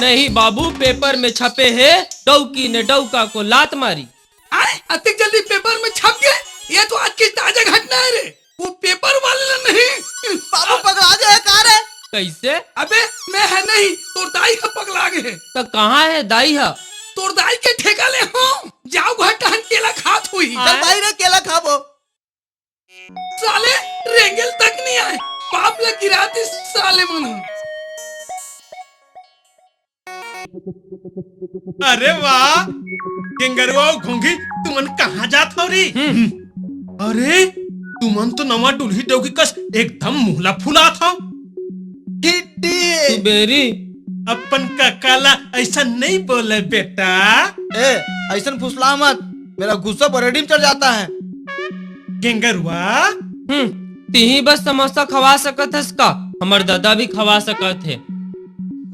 नहीं बाबू, पेपर में छपे है डौकी ने डौका को लात मारी। आए अति जल्दी पेपर में छप गए, ये तो आज की ताजा घटना है रे। वो पेपर वाले नहीं बाबू पगला जाए कार है। कैसे? अबे मैं है नहीं, तोर दाई का पगला गए। तो कहाँ है दाई है? तोर दाई के ठेका ले हो, जाओ घर टहन केला खात हुई। चल भाई रे केला खाबो। साले रेंगल तक नहीं आए, पाप लग गिरा दी साले मन। अरे वाह गेंगरवा घोंगी, तुमन कहाँ जात हो री? अरे तुमन तो नवा डुलही डौकी कस एकदम मुहला फुला था। बेरी अपन काकाला ऐसा नहीं बोले बेटा। ए ऐसा फुसला मत, मेरा गुस्सा बरेडी में चढ़ जाता है। गेंगरवा तीही बस समोसा खवा सकत है इसका, हमार दादा भी खवा सकत है।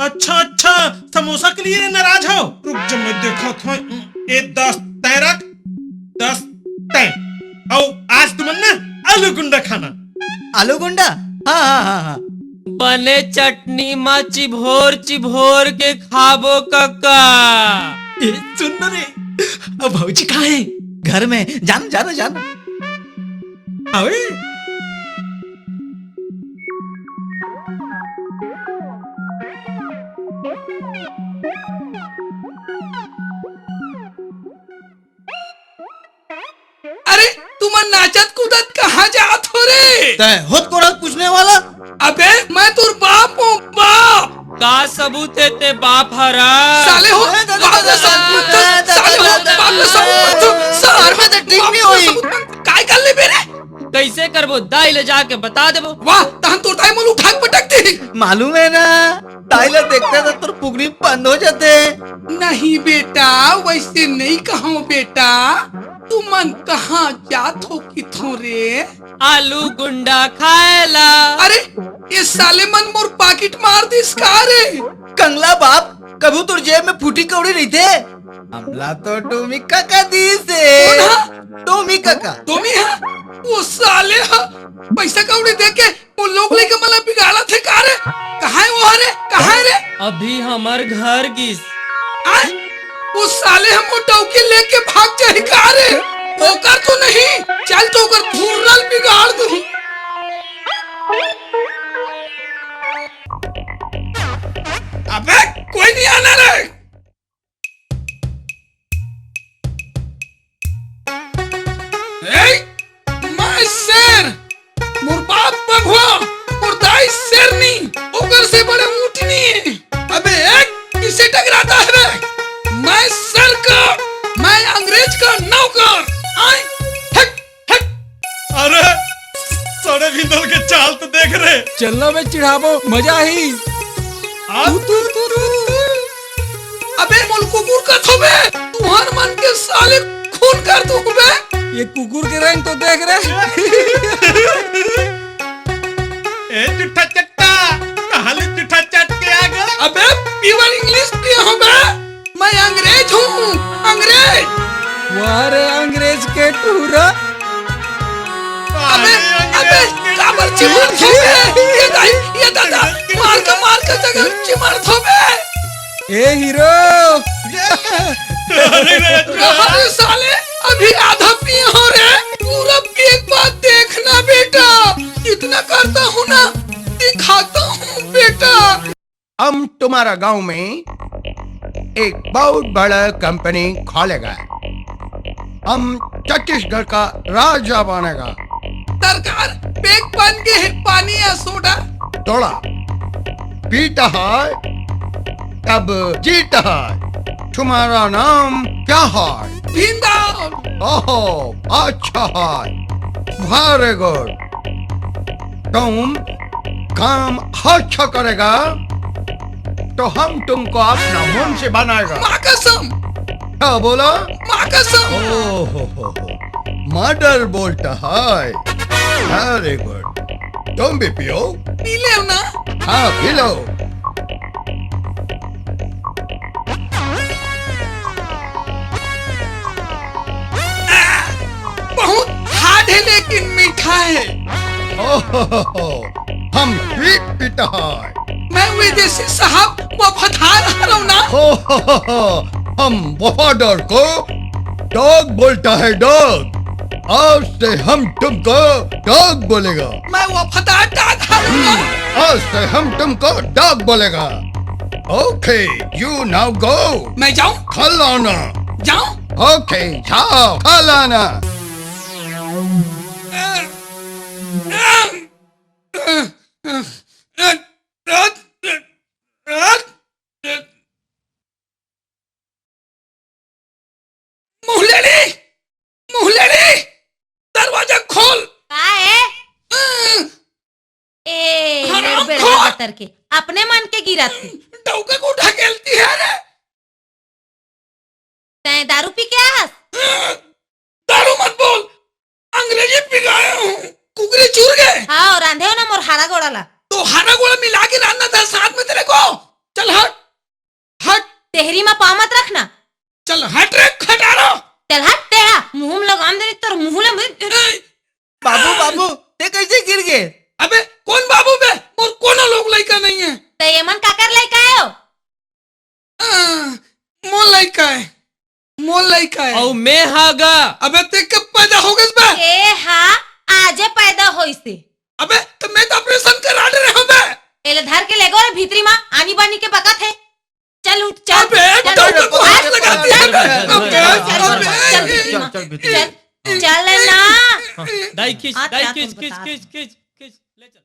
अच्छा अच्छा समोसा के लिए नाराज हो? रुक जा मैं देखा था। ए 10 तय रख, 10 तय। और आज तुमन ना आलू गुंडा खाना। आलू गुंडा? हाँ हाँ हाँ हाँ। बने चटनी मा चिभोर चिभोर के खाबो कक्का। ए सुन ना रे, अब भौजी कहाँ है? घर में। जाना जाना जाना। आवे अरे तुम नाचत कूदत कहाँ जात हो रे? तय खुद को रात पूछने वाला। अबे मैं तुर बाप हूँ, बाप। का सबूत है ते बाप हरा? साले हो बाप का सबूत मत, साले हो बाप का सबूत मत, सार में तो ठीक नहीं हुई। काय कर ले बेरे? कैसे करबो? दाई ले जाके बता देबो। वाह तहन तो टाइम मोल उठा के पटक दी। मालूम है ना, टाइलर देखते तो तुर पुगड़ी बंद हो जाते। नहीं बेटा, वैसे नहीं कहो बेटा। तुमन कहाँ जात हो किथों रे? आलू गुंडा खाएला। अरे ये साले मन मोर पाकिट मार दिस का रे? कंगला बाप, कभी तुर जेब में फूटी कौड़ी नहीं थे। हमला तो टोमी काका दी से। टोमी काका तुम ही है? वो साले हा पैसा कौड़ी दे के वो लोग लेके मला बिगाड़ा थे का रे? कहाँ है वो रे? कहाँ है रे? अभी हमार घर गिस। आए वो साले हम वो डौकी लेके भाग जाए का रे? ओकर तो नहीं, चल तो ओकर धूर्रल बिगाड़ दूं। अबे कोई नहीं आना रे। मैं शेर, मोर बाप बघवा, मोर दाई शेरनी, ओकर से बड़े ऊँट नहीं है। अबे एक किसे टकराता है बे? मैं सर का, मैं अंग्रेज का नौकर। आए हट हट। अरे सारे भिंडल के चाल तो देख रहे। चलना में चिढ़ाबो, मजा ही। अबे मोल कुकुर का थोबे, तुहार मन के साले खून कर दूं बे। ये कुकुर के रंग तो देख रहे। ए जुठा चट्टा, कहाँ ले जुठा चट के आ गया? अबे प्योर इंग्लिश पिया हो बे। मैं अंग्रेज हूँ, अंग्रेज। वाह रे अंग्रेज के टूरा। अबे अबे काबर चिमर थोबे, ये दादा मार का जगह चिमर थोबे। ए हीरो। अरे साले अभी आधा पिए हो रे, पूरा एक बात देखना बेटा। इतना करता हूँ ना, दिखाता हूँ बेटा। हम तुम्हारा गांव में एक बहुत बड़ा कंपनी खोलेगा। हम छत्तीसगढ़ का राजा बनेगा। सरकार पेक बन के पानी या सोडा। थोड़ा पीता है तब जीता है। तुम्हारा नाम क्या है? भिंदाल। ओहो अच्छा है, वेरी गुड। तुम काम अच्छा करेगा तो हम तुमको अपना मुंह से बनाएगा। माँ कसम। क्या बोला? माँ कसम। ओहो मर्डर बोलता है। Very good. तुम भी पियो। पी ले ना। हाँ पी लो। बहुत हार्ड है लेकिन मीठा है। ओहो हम स्वीट पीता है। मैं विदेशी साहब वफादार हूँ ना। हो, हम वफादार को डॉग बोलता है डॉग। आज से हम तुमको डॉग बोलेगा। मैं वफादार डाक हूँ। आज से हम तुमको डॉग बोलेगा। Okay, you now go. मैं जाऊँ? खलाना। जाऊँ? ओके, जाओ खलाना। मुहलेली, दरवाजा खोल। का है? ए हराम बेड़ा खोर। बतर के अपने मन के गिराती। डौके को ढकेलती है रे। तैं दारू पी के आस? दारू मत बोल, अंग्रेजी पिघाया हूँ। कुकरे चूर गए। हाँ, और आंधे हो ना मोर हारा गोड़ाला। तो हरा गोला मिला के लाना था साथ में तेरे को। चल हट, हट, तेहरी में पाँव मत रखना। चल हट रे खटारो। चल हट तेहा, मुंह में लगाम देनी तोर मुंह में। बाबू बाबू ते कैसे गिर गए? अबे कौन बाबू बे? मोर कोनो लोग लइका नहीं है। ते ये मन काकर लेके आयो? मोर लइका है, मोर लइका है। और मैं हागा। अबे ते कब पैदा हो गए बे? ए हाँ, आजे पैदा होई से। अबे तो मैं तो ऑपरेशन करा रहे हूँ बे। एले धर के लेगो रे भीतरी माँ आनी बानी के बकत है। चल उठ चल। अबे चल, डॉक्टर को हाथ लगाती है बे। चल भीतरी माँ, चल चल ना। दाई खींच, हाँ, दाई क्या खींच तुम खींच बता खींच खींच खींच ले चल।